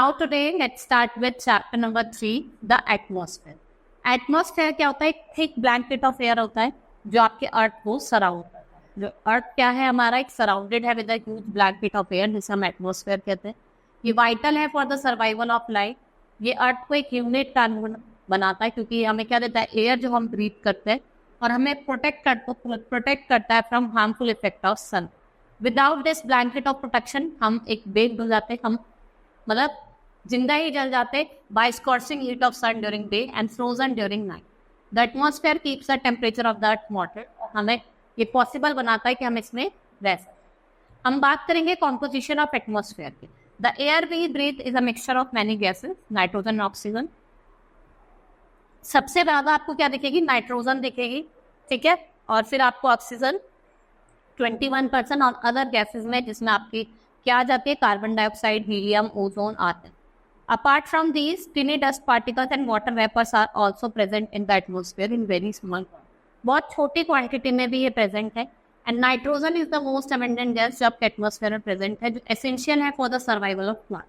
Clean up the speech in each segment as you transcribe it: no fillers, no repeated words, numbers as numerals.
Now today let's start with chapter number 3, the atmosphere. Atmosphere क्या होता है? एक थिक ब्लैंकेट ऑफ एयर होता है जो आपके अर्थ को सराउंड करता है. जो अर्थ क्या है हमारा, एक सराउंडेड है with a huge blanket of air जिसे हम एटमॉस्फेयर कहते हैं. ये वाइटल है for the survival of life. ये अर्थ को एक यूनिट कार्बन बनाता है क्योंकि हमें क्या देता है, एयर जो हम ब्रीथ करते हैं, और हमें प्रोटेक्ट करता है from harmful effect of sun. Without this blanket of protection हम एक बेक्ड हो जाते हैं, हम मतलब जिंदा ही जल जाते by scorching heat of sun during day and frozen during night. The atmosphere keeps the temperature of the earth moderate. हमें ये पॉसिबल बनाता है कि हम इसमें रह सकें. हम बात करेंगे कॉम्पोजिशन ऑफ एटमॉस्फेयर की. The air we breathe is a mixture of many gases, nitrogen, oxygen. सबसे ज्यादा आपको क्या दिखेगी? नाइट्रोजन दिखेगी, ठीक है, और फिर आपको ऑक्सीजन 21% और अदर गैसेस में, जिसमें आपकी क्या आ जाती है, कार्बन डाइऑक्साइड, हीलियम, ओजोन आते हैं. Apart from these, tiny dust particles and water vapours are also present in the atmosphere in very small. बहुत छोटी क्वांटिटी में भी ये प्रेजेंट है. And nitrogen is the most abundant gas जो आपके एटमॉस्फेयर में प्रेजेंट है, जो एसेंशियल है for the survival of plant.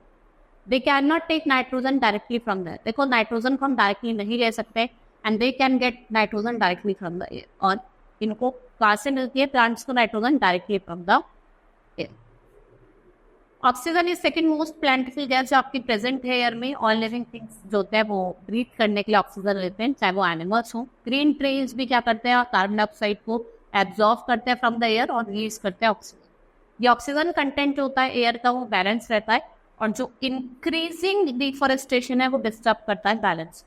They can not take nitrogen directly from the air. देखो, नाइट्रोजन को हम डायरेक्टली नहीं ले सकते, and they can get nitrogen directly from the air. और इनको कहाँ से मिलती है? प्लांट्स को nitrogen directly from the air. Oxygen is second most plentiful gas जो आपकी प्रेजेंट है एयर में. ऑल लिविंग थिंग्स जो होते हैं वो ब्रीथ करने के लिए ऑक्सीजन लेते हैं, चाहे वो एनिमल्स हो. ग्रीन ट्रीज भी क्या करते हैं, कार्बन डाइऑक्साइड को एब्जॉर्ब करते हैं फ्रॉम द एयर और रिलीज करते हैं ऑक्सीजन. ये ऑक्सीजन कंटेंट जो होता है एयर का वो बैलेंस रहता है, और जो इंक्रीजिंग डिफॉरेस्टेशन है वो डिस्टर्ब करता है बैलेंस.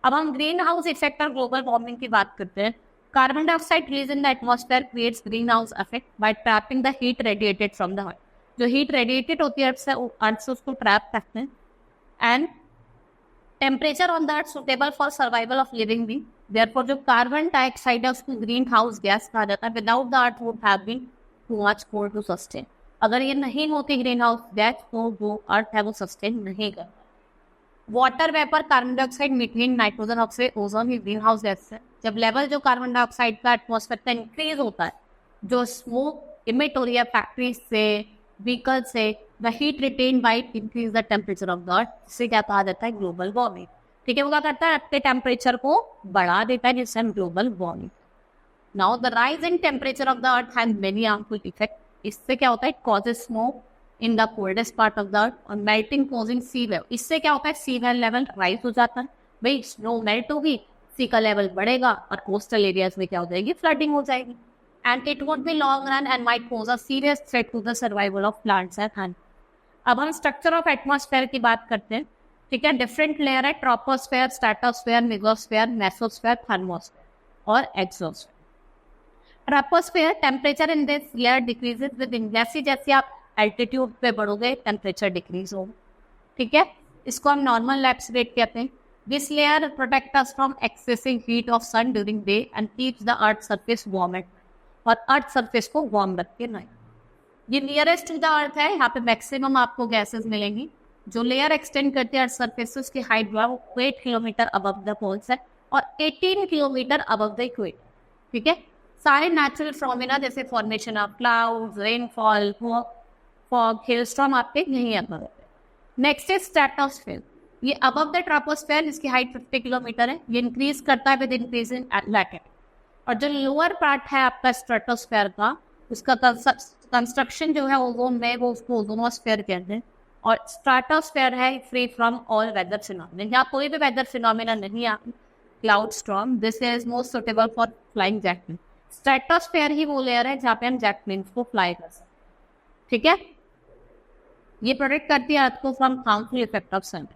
अब हम ग्रीन हाउस इफेक्ट और ग्लोबल वार्मिंग की बात करते हैं. Carbon dioxide release in the atmosphere creates green house effect bye trapping the heat radiated from the earth. जो हीट रेडिएटेड होती है अर्थ से उसको ट्रैप करते हैं. And temperature on the earth suitable for survival of living being. Therefore जो carbon dioxide है उसको ग्रीन हाउस गैस कहा जाता है. Without the earth would have been too much cold to sustain. अगर ये नहीं होती ग्रीन हाउस गैस तो जो अर्थ है वो सस्टेन नहीं करता. Water vapour, carbon dioxide, methane, nitrogen oxide, ozone ये ग्रीन हाउस गैस है. जब लेवल जो कार्बन डाइऑक्साइड का एटमॉस्फेयर का इंक्रीज होता है, जो स्मोक इमिट हो रही है फैक्ट्रीज से, व्हीकल से, the heat written by increase the temperature of the अर्थ. इससे क्या कहा जाता है? Global warming. ठीक है, वो क्या करता है? अर्थ के टेम्परेचर को बढ़ा देता है, जिससे हम global warming. Now the rise in temperature of the earth has many harmful effect. इससे क्या होता है? Causes smoke in the coldest part of the अर्थ और मेल्टिंग कॉजिंग सी लेवल. इससे क्या होता है? सी लेवल राइज हो जाता है. भाई स्नो मेल्ट होगी, सी का लेवल बढ़ेगा और कोस्टल एरियाज में क्या हो जाएगी? फ्लडिंग हो जाएगी. And it would be long run and might pose a serious threat to the survival of plants and animals. अब हम स्ट्रक्चर ऑफ एटमॉस्फेयर की बात करते हैं. ठीक है, डिफरेंट लेयर है: troposphere, stratosphere, mesosphere, mesosphere, thermosphere और exosphere. Troposphere, temperature in this layer decreases with जैसे जैसे आप एल्टीट्यूड पे बढ़ोगे टेम्परेचर डिक्रीज होगा. ठीक है, इसको हम नॉर्मल लैप्स रेट कहते हैं. This layer protect us from excessive heat of sun during day and keeps the earth surface warm at, और अर्थ सरफेस को वार्म रखे नहीं. ये नियरेस्ट टू द अर्थ है, यहाँ पे मैक्सिमम आपको गैसेस मिलेंगी. जो लेयर एक्सटेंड करती है अर्थ सरफेस, उसकी हाइट जो है वो 8 किलोमीटर अबव द पोल्स है और 18 किलोमीटर अबव द इक्वेटर. ठीक है, सारे नेचुरल फिनोमेना जैसे formation of clouds, rainfall, fog, hailstorm आपके यहीं आता है. Next is stratosphere. ये अबव द ट्रोपोस्फेयर, इसकी हाइट 50 किलोमीटर है. ये इंक्रीज करता है विद इंक्रीज इन लैटिट्यूड. और जो लोअर पार्ट है आपका स्ट्रेटोस्फेयर का, उसका कंस्ट्रक्शन जो है ओजोन में, वो उसको ओजोनोस्फेयर कहते हैं. और स्ट्रेटोस्फेयर है free from all weather phenomena. यहाँ कोई भी वेदर फिनोमेना नहीं है. Cloud storm, this is most suitable for flying jetplane. Stratosphere ही वो लेयर है जहाँ पे हम जैटप्लेन्स को फ्लाई कर सकते. ठीक है, ये प्रोटेक्ट करती है अर्थ को from harmful effect of sun.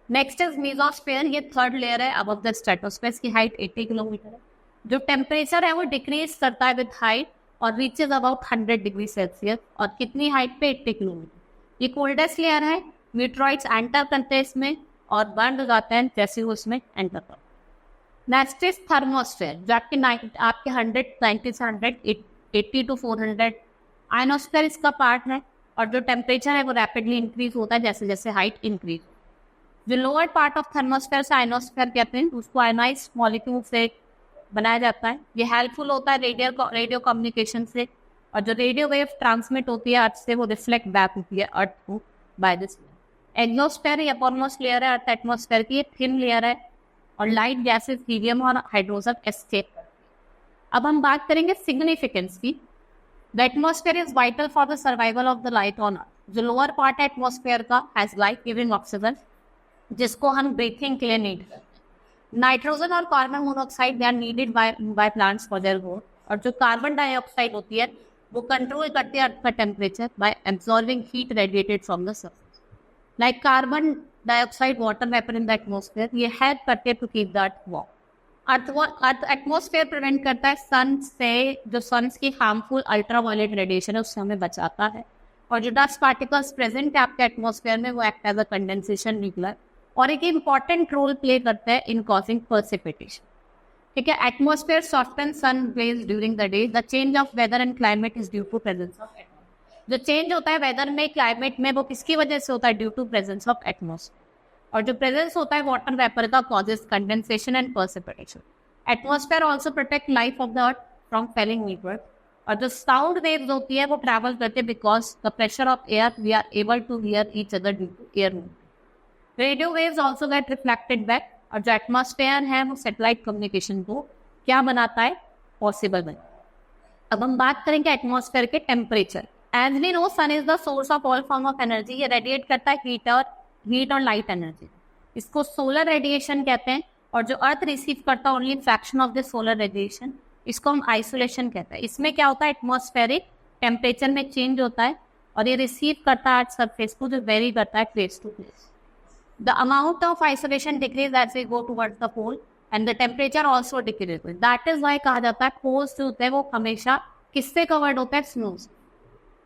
Next is mesosphere. ये थर्ड लेयर है अबव द स्ट्रेटोस्फेयर. इसकी हाइट 80 किलोमीटर है. जो टेम्परेचर है वो डिक्रीज करता है विद हाइट और रीचेज अबाउट 100 डिग्री सेल्सियस. और कितनी हाइट पे? 80 किलोमीटर. ये कोल्डेस्ट लेयर है. मीटरॉइड्स एंटर करते हैं इसमें और बर्न हो जाते हैं जैसे वो इसमें एंटर करते हैं. नेक्स्ट इज थर्मोस्फेयर, जो आपके 190 से 180 टू 400. आयनोस्फेयर इसका पार्ट है, और जो टेम्परेचर है वो रैपिडली इंक्रीज होता है जैसे जैसे हाइट इंक्रीज. जो लोअर पार्ट ऑफ थर्मोस्फेयर से आयनोस्फेयर कहते हैं, उसको आयनाइज मॉलिक्यूल से बनाया जाता है. ये हेल्पफुल होता है रेडियो कम्युनिकेशन से. और जो रेडियो वेव ट्रांसमिट होती है अर्थ से, वो रिफ्लेक्ट बैक होती है अर्थ को बाय दिस. एग्जोस्फेयर या अपरमोस्ट लेयर है अर्थ एटमॉस्फेयर की, थिन लेयर है और लाइट गैसेस हीलियम और हाइड्रोजन एस्केप करती है। अब हम बात करेंगे सिग्निफिकेंस की। The atmosphere is vital for the survival of the light on earth. जो लोअर पार्ट है एटमॉस्फेयर का हैज लाइफ गिविंग ऑक्सीजन, जिसको हम ब्रीथिंग के लिए नीड करते हैं। नाइट्रोजन और carbon monoxide they are needed by plants for their growth. और जो कार्बन डाइऑक्साइड होती है वो कंट्रोल करती है अर्थ का temperature by absorbing heat radiated from the surface. Like carbon dioxide water vapour in the atmosphere, ये हेल्प करते हैं to keep the earth warm. Earth atmosphere prevent करता है सन से, जो सन की हार्मफुल अल्ट्रावायलेट रेडिएशन है उससे हमें बचाता है। और जो डस्ट पार्टिकल्स प्रेजेंट है आपके एटमॉस्फेयर में वो act as a condensation nuclear और एक इंपॉर्टेंट रोल प्ले करता है इन कॉजिंग प्रेसिपिटेशन। ठीक है, atmosphere soften sun rays during the day. The change of weather and climate is due to presence of atmosphere. जो चेंज होता है वेदर में, क्लाइमेट में, वो किसकी वजह से होता है? Due to presence of atmosphere. और जो प्रेजेंस होता है वाटर वेपर का causes condensation and precipitation. Atmosphere also protect life of the earth from falling मीटवर्क। और जो साउंड वेव्स होती है वो ट्रैवल करते हैं because the pressure of air we are able to hear each other due to air movement. Radio waves also get reflected back. और जो एटमॉस्फेयर है वो सैटेलाइट कम्युनिकेशन को क्या बनाता है? पॉसिबल बनाता है। अब हम बात करेंगे एटमॉस्फेयर के temperature. As we know sun is the source of all form of energy. ये रेडिएट करता है हीट और लाइट एनर्जी। इसको सोलर रेडिएशन कहते हैं। और जो अर्थ रिसीव करता है only fraction of the solar radiation, इसको हम आइसोलेशन कहते हैं। इसमें क्या होता है? एटमॉस्फेरिक टेम्परेचर में चेंज होता है और ये रिसीव करता है अर्थ सरफेस को, जो वेरी करता है place to place. The amount of isolation decreases as we go towards the pole and the temperature also decreases. That is why कहा जाता है poles जो होते हैं वो हमेशा किससे कवर्ड होता है? स्नो से।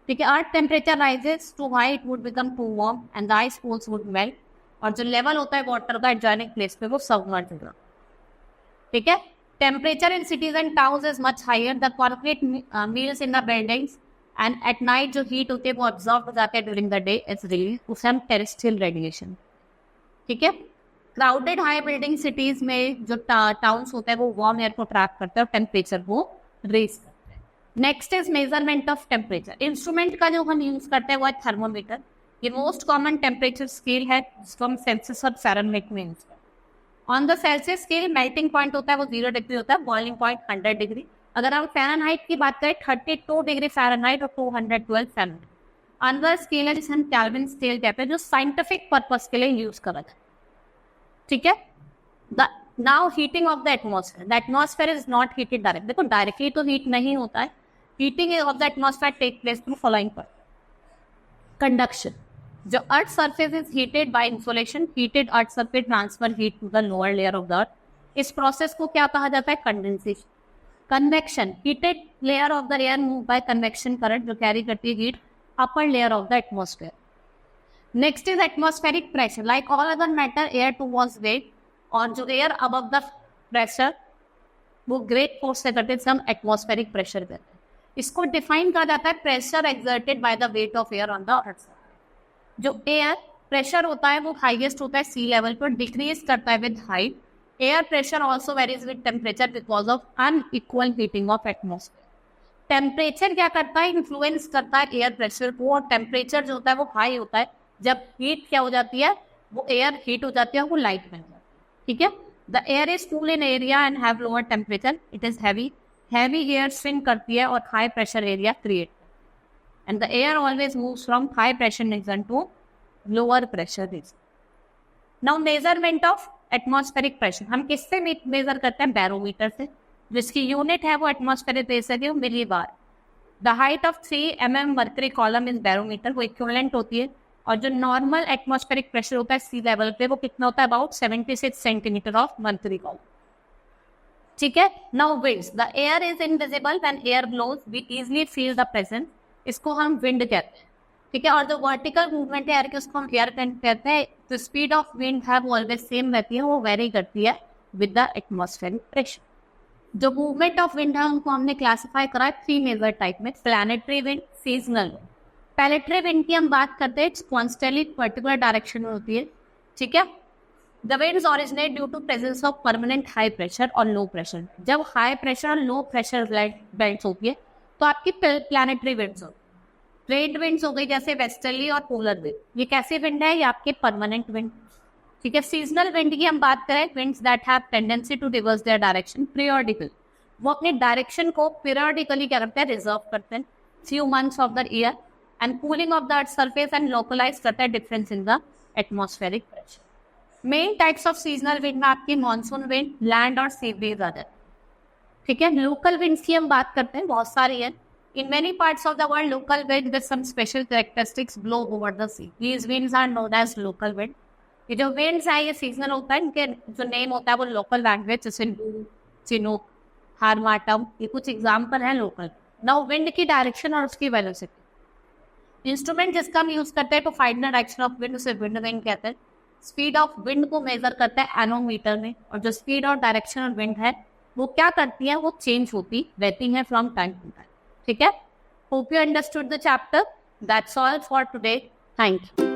ठीक है, earth temperature rises to high it would become too warm and the ice poles would melt. और जो लेवल होता है वाटर का एडजॉइनिंग प्लेस पे वो सबमर्ज होगा। ठीक है, temperature in cities and towns is much higher. The corporate meals in the buildings and at night जो हीट होती है वो ऑब्जॉर्व हो जाती है during the day is release, उसे हम टेरेस्ट्रियल रेडिएशन। ठीक है, क्राउडेड हाई बिल्डिंग सिटीज में जो टाउन्स होते हैं वो वार्म एयर को ट्रैप करते हैं और टेम्परेचर को रेज करते हैं। Next is measurement of temperature. Instrument का जो हम यूज करते हैं वो है थर्मोमीटर। ये मोस्ट कॉमन टेम्परेचर स्केल है जिसको हम सेल्सियस और फ़ारेनहाइट में यूज करते हैं। On the Celsius scale melting point होता है वो 0 डिग्री होता है, बॉइलिंग पॉइंट 100 डिग्री। अगर हम फ़ारेनहाइट की बात करें 32 डिग्री फ़ारेनहाइट और 212 फ़ारेनहाइट। अनदर स्केल है जिसे हम केल्विन स्केल कहते हैं, जो साइंटिफिक पर्पस के लिए यूज करा जाता है। ठीक है, now heating of the atmosphere. The atmosphere is not heated direct. देखो डायरेक्टली तो हीट नहीं होता है। Heating of the atmosphere take place through following पर कंडक्शन। जो earth surface is heated by insulation, heated earth surface transfer heat to the lower layer of the earth. इस process को क्या कहा जाता है? Condensation. Convection, heated layer of the air move by convection current जो carry करती है heat upper layer of the atmosphere. Next is atmospheric pressure. Like all other matter air towards weight, और जो एयर अबव द प्रेशर वो great force से करते हैं, हम एटमॉस्फेरिक प्रेशर कहते हैं। इसको डिफाइन कहा जाता है pressure exerted by the weight of air on the अर्थ। जो एयर प्रेशर होता है वो हाईएस्ट होता है सी लेवल पर, डिक्रीज करता है with height. Air pressure also varies with temperature because of unequal heating of atmosphere. Temperature क्या करता है? इन्फ्लुएंस करता है एयर प्रेशर को। और टेम्परेचर जो होता है वो हाई होता है जब हीट क्या हो जाती है? वो एयर हीट हो जाती है, वो लाइट बन जाती है। ठीक है, the air is cool in area and have lower temperature. It is heavy air swing करती है और high pressure area create. And the air always moves from high pressure region to lower pressure region. Now measurement of atmospheric pressure हम किससे major करते हैं? Barometer से, जिसकी unit है वो एटमॉस्फेरिक प्रेशर की millibar. The height of 3 mm mercury column is barometer, वो इक्विवेलेंट होती है। और जो नॉर्मल एटमॉस्फेरिक प्रेशर होता है सी लेवल पे वो कितना होता है? About 76 centimetre of mercury column. ठीक है, now winds. The air is invisible when air blows, we easily feel the presence, इसको हम विंड कहते हैं। ठीक है, और जो वर्टिकल मूवमेंट है एयर की उसको हम एयर करंट कहते हैं। द स्पीड ऑफ विंड है वो ऑलवेज सेम रहती है, वो वेरी करती है विद द एटमॉस्फेरिक प्रेशर। जो मूवमेंट ऑफ विंड है उनको हमने क्लासिफाई करा है 3 मेजर टाइप में, planetary wind, seasonal wind. Planetary wind की हम बात करते हैं, कॉन्स्टेंटली पर्टिकुलर डायरेक्शन में होती है। ठीक है, the winds originate due to presence of permanent high pressure और लो प्रेशर। जब हाई प्रेशर और लो प्रेशर बेल्ट होती है तो आपकी प्लैनेटरी विंड्स होती है। ट्रेड विंड्स हो गई जैसे वेस्टर्ली और पोलर विंड, ये कैसे विंड है? ये आपके परमानेंट विंड। ठीक है, सीजनल विंड की हम बात करें, winds that have tendency to reverse their direction periodical, वो अपने डायरेक्शन को पीरियोडिकली क्या करते हैं? रिजर्व करते हैं few months of the year, and cooling of the earth surface and localise करता है difference in the atmospheric pressure. Main types of seasonal wind में आपकी मानसून विंड, लैंड और सी ब्रीज आ जाए। ठीक है, लोकल विंड्स की हम बात करते हैं, बहुत सारी है। In many parts of the world local wind with some special characteristics blow over the sea, these winds are known as local wind. ये जो विंड्स है ये सीजनल होता है, इनके जो नेम होता है वो लोकल लैंग्वेज, जैसे चिनूक, हारमाटम, ये कुछ एग्जाम्पल है लोकल। नाउ विंड की डायरेक्शन और उसकी वेलोसिटी, इंस्ट्रूमेंट जिसका हम यूज करते हैं तो find the direction of wind, उसे विंड वेन कहते हैं। स्पीड ऑफ विंड को मेजर करता है एनोमीटर में, और जो स्पीड और डायरेक्शन ऑफ विंड है वो क्या करती है? वो चेंज होती रहती है फ्रॉम टाइम टू टाइम। ठीक है, hope you understood the chapter. That's all for today, thank you.